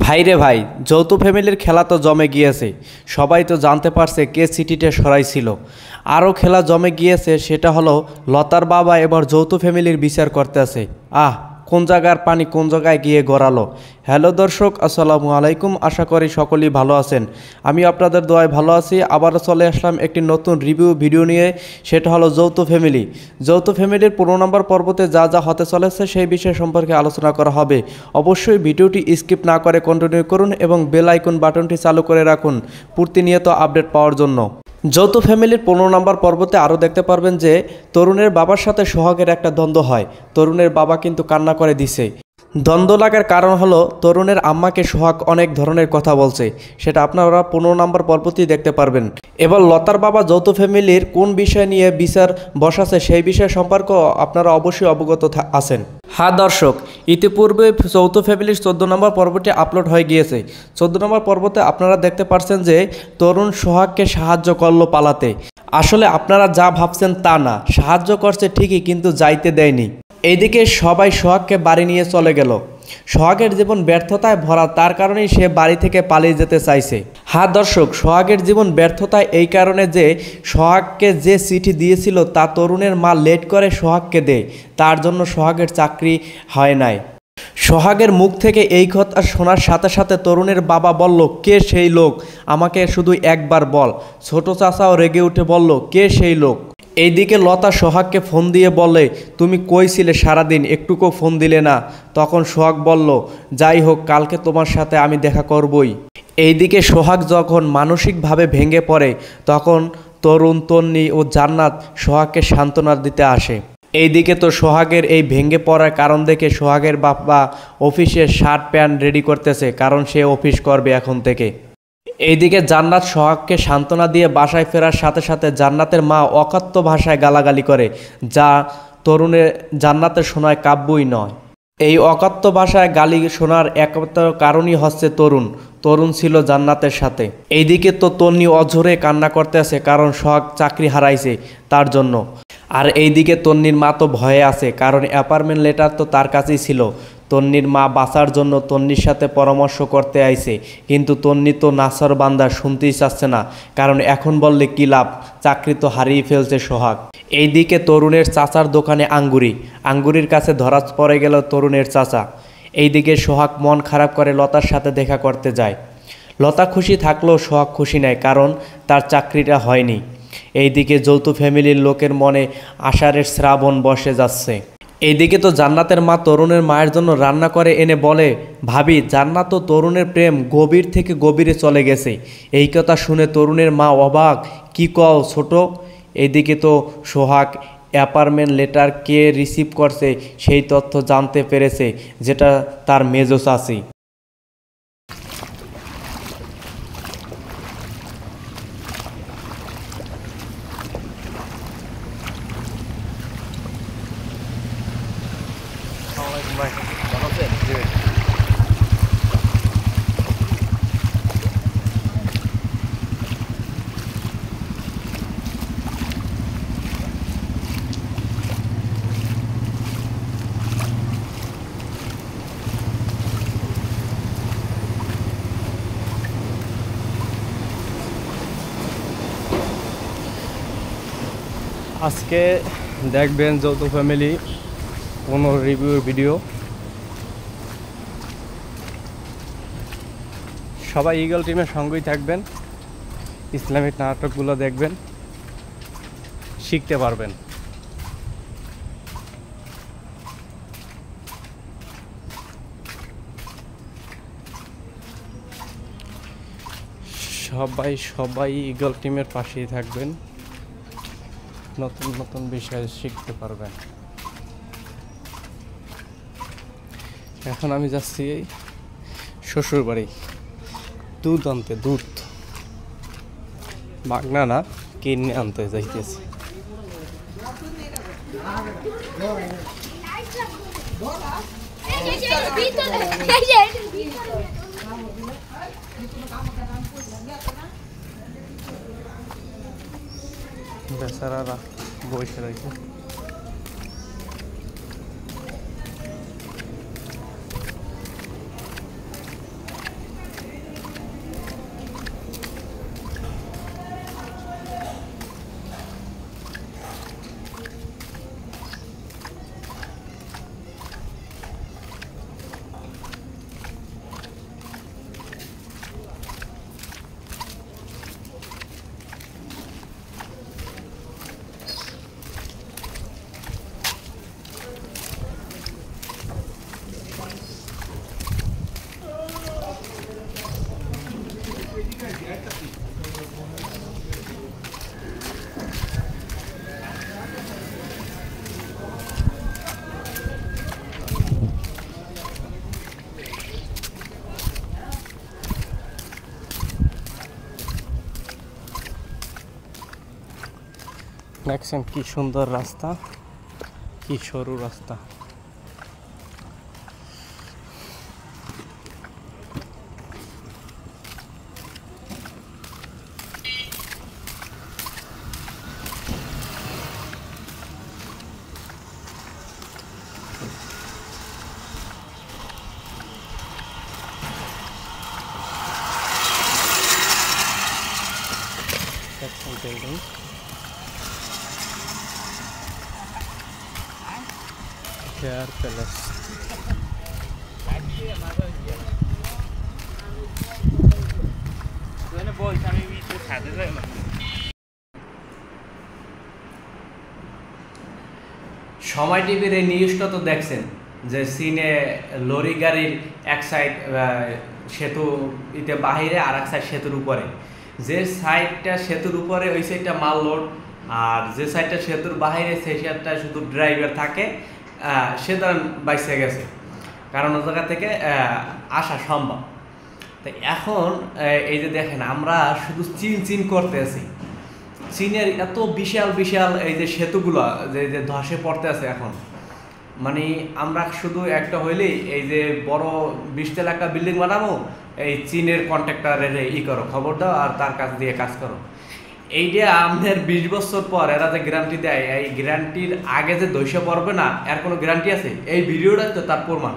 ভাইরে ভাই, যৌথ ফ্যামিলির খেলা তো জমে গিয়েছে। সবাই তো জানতে পারছে কে সিটিতে সরাইছিল। আরও খেলা জমে গিয়েছে, সেটা হলো লতার বাবা এবার যৌথ ফ্যামিলির বিচার করতেছে। কোন জায়গার পানি কোন জায়গায় গিয়ে গড়ালো। হ্যালো দর্শক, আসসালামু আলাইকুম। আশা করি সকলেই ভালো আছেন। আমি আপনাদের দোয়ায় ভালো আছি। আবারও চলে আসলাম একটি নতুন রিভিউ ভিডিও নিয়ে। সেটা হলো যৌথ ফ্যামিলি। যৌথ ফ্যামিলির 15 নম্বর পর্বতে যা যা হতে চলেছে সেই বিষয় সম্পর্কে আলোচনা করা হবে। অবশ্যই ভিডিওটি স্কিপ না করে কন্টিনিউ করুন এবং বেল আইকন বাটনটি চালু করে রাখুন প্রতিনিয়ত আপডেট পাওয়ার জন্য। যৌথ ফ্যামিলির 15 নম্বর পর্বতে আরও দেখতে পারবেন যে তরুণের বাবার সাথে সোহাগের একটা দ্বন্দ্ব হয়। তরুণের বাবা কিন্তু কান্না করে দিছে। দ্বন্দ্ব লাগার কারণ হলো তরুণের আম্মাকে সোহাগ অনেক ধরনের কথা বলছে। সেটা আপনারা 15 নম্বর পর্বতেই দেখতে পারবেন। এবার লতার বাবা যৌথ ফ্যামিলির কোন বিষয় নিয়ে বিচার বসাছে সেই বিষয় সম্পর্কে আপনারা অবশ্যই অবগত আছেন। হ্যাঁ দর্শক, ইতিপূর্বে যৌথ ফ্যামিলির 14 নম্বর পর্বটি আপলোড হয়ে গিয়েছে। 14 নম্বর পর্বতে আপনারা দেখতে পাচ্ছেন যে তরুণ সোহাগকে সাহায্য করলো পালাতে। আসলে আপনারা যা ভাবছেন তা না, সাহায্য করছে ঠিকই, কিন্তু যাইতে দেয়নি। এইদিকে সবাই সোহাগকে বাড়ি নিয়ে চলে গেল। সোহাগের জীবন ব্যর্থতায় ভরা, তার কারণেই সে বাড়ি থেকে পালিয়ে যেতে চাইছে। হ্যাঁ দর্শক, সোহাগের জীবন ব্যর্থতায় এই কারণে যে সোহাগকে যে চিঠি দিয়েছিল তা তরুণের মা লেট করে সোহাগকে দেয়। তার জন্য সোহাগের চাকরি হয় নাই। সোহাগের মুখ থেকে এই কথা শোনার সাথে সাথে তরুণের বাবা বলল, কে সেই লোক, আমাকে শুধু একবার বল। ছোট চাচাও রেগে উঠে বলল, কে সেই লোক। এইদিকে লতা সোহাগকে ফোন দিয়ে বলে, তুমি কই ছিলে সারাদিন, একটুকু ফোন দিলে না। তখন সোহাগ বলল, যাই হোক, কালকে তোমার সাথে আমি দেখা করবই। এইদিকে সোহাগ যখন মানসিকভাবে ভেঙে পড়ে তখন তরুণ, তন্নি ও জান্নাত সোহাগকে সান্ত্বনা দিতে আসে। এইদিকে তো সোহাগের এই ভেঙে পড়ার কারণ দেখে সোহাগের বাবা অফিসে শার্ট প্যান্ট রেডি করতেছে, কারণ সে অফিস করবে এখন থেকে। এইদিকে জান্নাত সোহাগকে সান্ত্বনা দিয়ে বাসায় ফেরার সাথে সাথে জান্নাতের মা অকথ্য ভাষায় গালাগালি করে, যা তরুণের জান্নাতের শোনায় কাব্যই নয়। এই অকথ্য ভাষায় গালি শোনার একমাত্র কারণই হচ্ছে তরুণ ছিল জান্নাতের সাথে। এইদিকে তো তন্নি অঝরে কান্না করতেছে, কারণ সোহাগ চাকরি হারাইছে তার জন্য। আর এইদিকে তন্নির মা তো ভয়ে আছে, কারণ অ্যাপার্টমেন্ট লেটার তো তার কাছেই ছিল। তন্নির মা বাঁচার জন্য তন্নির সাথে পরামর্শ করতে আইছে, কিন্তু তন্নি তো নাছর বান্দা, শুনতেই চাচ্ছে না, কারণ এখন বললে কী লাভ, চাকরি তো হারিয়ে ফেলছে সোহাগ। এইদিকে তরুণের চাচার দোকানে আঙ্গুরির কাছে ধরা পড়ে গেল তরুণের চাচা। এইদিকে সোহাগ মন খারাপ করে লতার সাথে দেখা করতে যায়। লতা খুশি থাকলেও সোহাগ খুশি নয়, কারণ তার চাকরিটা হয়নি। এইদিকে যৌথ ফ্যামিলির লোকের মনে আষাঢ়ের শ্রাবণ বসে যাচ্ছে। এইদিকে তো জান্নাতের মা তরুণের মায়ের জন্য রান্না করে এনে বলে, ভাবি, জান্নাত ও তরুণের প্রেম গভীর থেকে গভীরে চলে গেছে। এই কথা শুনে তরুণের মা অবাক, কি কও ছোট। এইদিকে তো সোহাগ অ্যাপার্টমেন্ট লেটার কে রিসিভ করছে সেই তথ্য জানতে পেরেছে, যেটা তার মেজো চাচি। আজকে দেখবেন যৌথ ফ্যামিলি কোনো রিভিউর ভিডিও। সবাই ইগল টিমের সঙ্গেই থাকবেন, ইসলামিক নাটকগুলো দেখবেন, শিখতে পারবেন। সবাই ইগল টিমের পাশেই থাকবেন, নতুন নতুন বিষয় শিখতে পারবেন। এখন আমি যাচ্ছি শ্বশুর বাড়ি দুধ আনতে, দুধ মাগনা না, কিনে আনতে যাইতেছি। বেচারারা বসে রয়েছে। দেখছেন কি সুন্দর রাস্তা, কি সরু রাস্তা। Building chair palace. সময় টিভির এই নিউজটা তো দেখছেন যে চীনে লরি গাড়ির এক সাইড সেতু ইতে বাহিরে আর এক সাইড সেতুর উপরে, যে সাইডটা সেতুর উপরে ওই সাইডটা মাল লোড, আর যে সাইডটা সেতুর বাহিরে সেই সাইডটা শুধু ড্রাইভার থাকে, সে তার বাইসে গেছে, কারণ ওই জায়গা থেকে আসা সম্ভব। তো এখন এই যে দেখেন আমরা শুধু চীন করতে আছি, চীনের এত বিশাল বিশাল এই যে সেতুগুলো যে ধসে পড়তে আছে এখন, মানে আমরা শুধু একটা হইলেই এই যে বড় 20 তলা একটা বিল্ডিং বানাবো, এই চীনের কন্ট্রাক্টরের করো, খবর দাও আর তার কাছ দিয়ে কাজ করো। এইটা আমাদের 20 বছর পর এরা যে গ্যারান্টি দেয়, এই গ্যারান্টির আগে যে ধসে পড়বে না এর কোনো গ্যারান্টি আছে? এই ভিডিওটা তো তার প্রমাণ।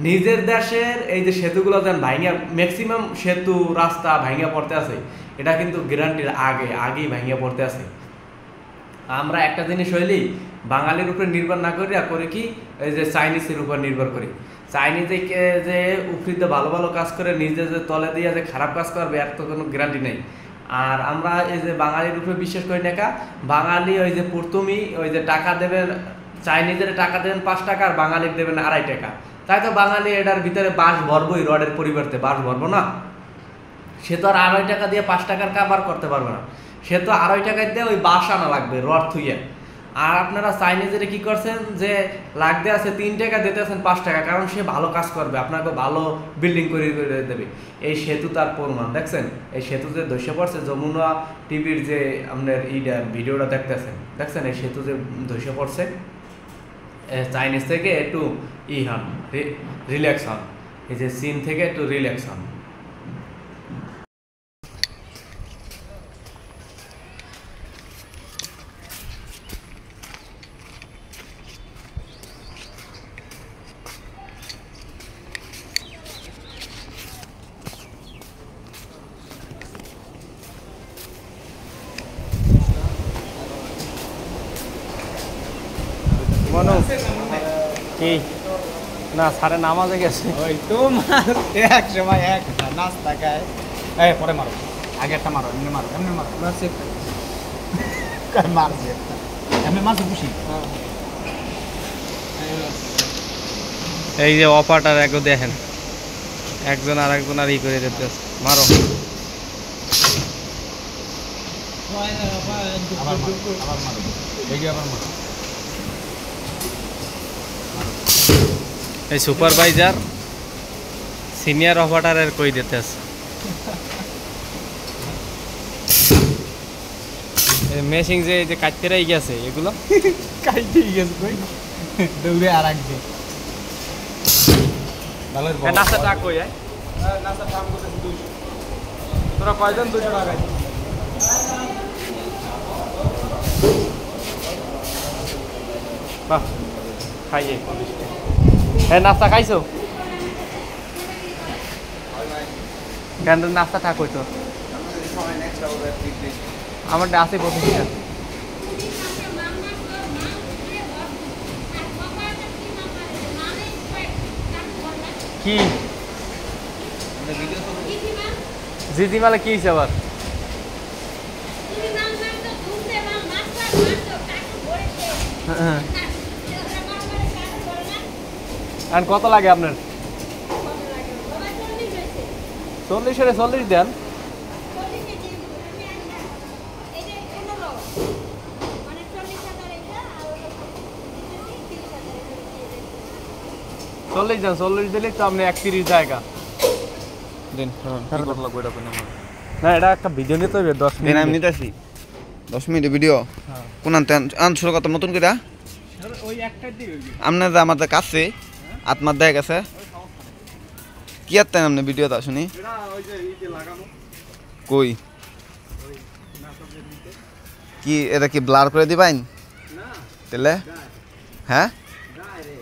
নিজের দেশের এই যে সেতুগুলো যেন ভাঙিয়া, ম্যাক্সিমাম সেতু রাস্তা ভাঙিয়া পড়তে আছে, এটা কিন্তু গ্যারান্টির আগেই ভাঙিয়া পড়তে আছে। আমরা একটা জিনিস হইলেই বাঙালির উপরে নির্ভর না করি কি এই যে চাইনিজের উপর নির্ভর করি। চাইনিজে যে উপরিতে ভালো ভালো কাজ করে নিজে যে তলে দিয়ে যে খারাপ কাজ করবে এর তো কোনো গ্যারান্টি নেই। আর আমরা এই যে বাঙালির উপরে বিশ্বাস করি না, বাঙালি ওই যে প্রথমেই ওই যে টাকা দেবেন, চাইনিজের টাকা দেবেন 5 টাকা আর বাঙালির দেবেন 2.5 টাকা, তাই তো বাঙালি এটার ভিতরে বাঁশ ভরবই, রডের পরিবর্তে বাঁশ ভরবো না। সে তো আর 2.5 টাকা দিয়ে 5 টাকার কাবার করতে পারবে না, সে তো 2.5 টাকা দিয়ে ওই বাঁশ আনা লাগবে, রড থুইয়া। আর আপনারা চাইনিজের কি করছেন যে লাগতে আছে 3 টাকা, দিতে আছেন 5 টাকা, কারণ সে ভালো কাজ করবে, আপনাকে ভালো বিল্ডিং করে দেবে। এই সেতু তার প্রমাণ দেখছেন, এই সেতু যে ধসে পড়ছে, যমুনা টিভির যে আপনার ভিডিওটা দেখতেছেন, দেখছেন এই সেতু যে ধসে পড়ছে, চাইনিজ থেকে একটু হন, রিল্যাক্স হন, এই যে চীন থেকে একটু রিল্যাক্স হন। কি না সারে নামাজে গেছে, ওই তো এক সময় এক নাস্তা খায়, এই পরে মারো, আগে একটা মারো, এমনি মারো, মারছে মারছে এমনি মারছে খুশি। এই যে অপারটার একটু দেখেন, একজন আর একজন আর করে দিতে মারো। আবার মারো, এই যে আবার মারো। এই সুপারভাইজার সিনিয়র অপারেটরের কই দিতে আছে, মেশিং যে কাটতে রাই গেছে, এগুলো কাইতে গেছে কই দৌড়ে আর রাখবে ভালো। নাস্তা টাক কই যায়, নাস্তা দাম কত 200? তোরা কয়জন? 200 টাকা। বাহ খাইয়ে হ্যাঁ, নাস্তা খাইছো? কেন নাস্তা থাক হইতো, আমার আছে 25 টাকা। কি জিদিমালে কি হয়েছে আবার? আর কত লাগে আপনার? 40 দেন। চল্লিশ দেন, 40 দিলে তো আপনি 31 জায়গা দিন। না এটা একটা ভিডিও নিতে হবে 10 মিনিট। আমি নিতেছি 10 মিনিট ভিডিও। হ্যাঁ কোন আনতে আন শুরু কত নতুন করে ওই একটাই দিয়ে হইবে আমনে যে আমাদের কাছে আত্মার দেয়া গেছে কি আত্মেন আপনি ভিডিওটা শুনি এটা ওই যে ইতে লাগানো কই নাটকের দিতে কি এটা কি ব্লার করে দিবেন না তাহলে হ্যাঁ গায় রে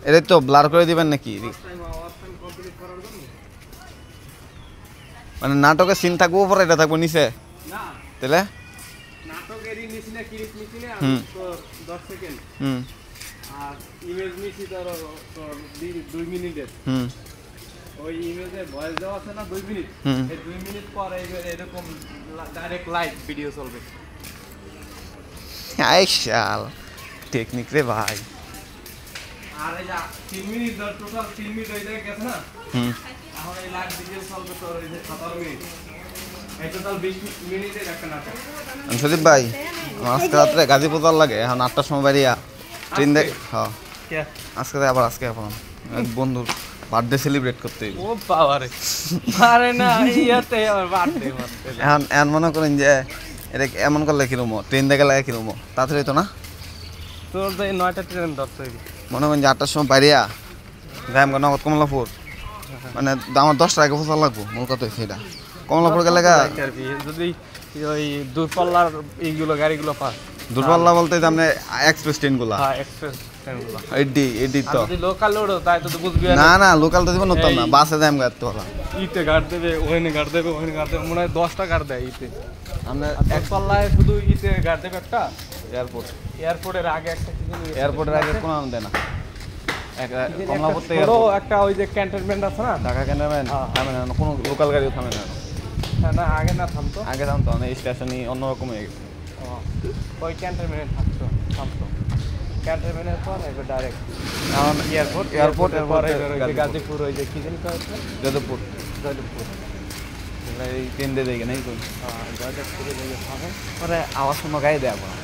এটা তো ব্লার করে দিবেন নাকি টাইম কমপ্লিট করার জন্য মানে নাটকের সিন থাকবো উপরে এটা থাকবো নিচে না তাহলে নাটকেরই নিছি না ক্লিপ নিছি না হুম। তো 10 সেকেন্ড হুম আর ইমেজ নিছি ধরো তোর 2 মিনিটের হুম ওই ইমেজে ভয়েস দেওয়া আছে না 2 মিনিট হুম। এই 2 মিনিট পরে এরকম ডাইরেক্ট লাইভ ভিডিও চলবে আই শাল টেকনিক রে ভাই আর এই যা 3 মিনিট ধর টোটাল 3 মিনিট হয়ে যায় গেছে না হুম এখন এই লাইভ ভিডিও চলবে তোর এই যে 17 মিনিট এই টোটাল 20 মিনিটের একটা নাটক সুদীপ ভাই আমার আজকে রাত্রে গাজীপুর যাওয়ার লাগে এখন 8টার সময় বাড়িয়া ট্রেন দেখ হ্যাঁ কে আজকে এখন এক বন্ধুর বার্থডে সেলিব্রেট করতে হইব। ও পাওয়ারে আরে না ইয়াতে আমার বার্থডে মানতে এখন এখন মনে করেন যে এটা এমন করলে কিরম ট্রেন দেখে লাগে কিরম তাড়াতাড়ি তো না তোর তো 9টা ট্রেন ধরতে হইবে মনে করেন যে 8টার সময় বাড়িয়া যাই আমরা নগদ কমলাপুর মানে আমার 10টার আগে পৌঁছা লাগবো মূল কথা হচ্ছে এটা কমলাপুর গেলে গা যদি ওই দূরপাল্লার এইগুলো গাড়িগুলো পাস দূরপাল্লা বলতে যে আপনি এক্সপ্রেস ট্রেনগুলা হ্যাঁ এক্সপ্রেস ট্রেনগুলো এডি তো যদি লোকাল ওড়ো তাই তো বুঝবি না না লোকাল তো দিব নতুন না বাসে যাই আমরা এত ভালো ইতে গাড় দেবে ওখানে গাড় দেবে ওখানে গাড় দেবে মনে হয় 10টা গাড় দেয় ইতে আমরা এক পাল্লায় শুধু ইতে গাড় দেবে একটা এয়ারপোর্ট এয়ারপোর্টের আগে একটা কি জানি এয়ারপোর্টের আগে কোনো নাম দেয় না কমলাপুর থেকে বড় একটা ওই যে ক্যান্টনমেন্ট আছে না ঢাকা ক্যান্টনমেন্ট থামে না কোনো লোকাল গাড়িও থামে না হ্যাঁ, না আগে না থামতো আগে থামতো না এই স্টেশনই অন্যরকম হয়ে গেছে ও, ওই ক্যান্টনমেন্টে থামতো ক্যান্টনমেন্টের পর এবার ডাইরেক্ট এখন এয়ারপোর্ট এয়ারপোর্ট পরে এয়ারপোর্ট গাজীপুর ওই যে কি জানি কয় যাদবপুর জয়দেবপুর এই ট্রেন দিয়ে দেখে নাই তো হ্যাঁ জয়দেবপুরে যে থামে পরে আওয়াজ শুনো গাড়ি দেয় আপনার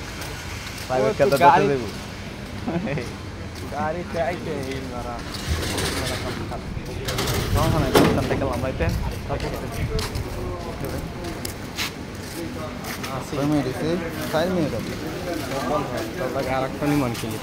প্রাইভেট তো কাতে গাড়ি- দেবো গাড়িতে আইতে এই মারা সমস্যা নাই থেকে লাম্বাইতে মিনিট 5 মিনিট আর একটা নিমান কিনি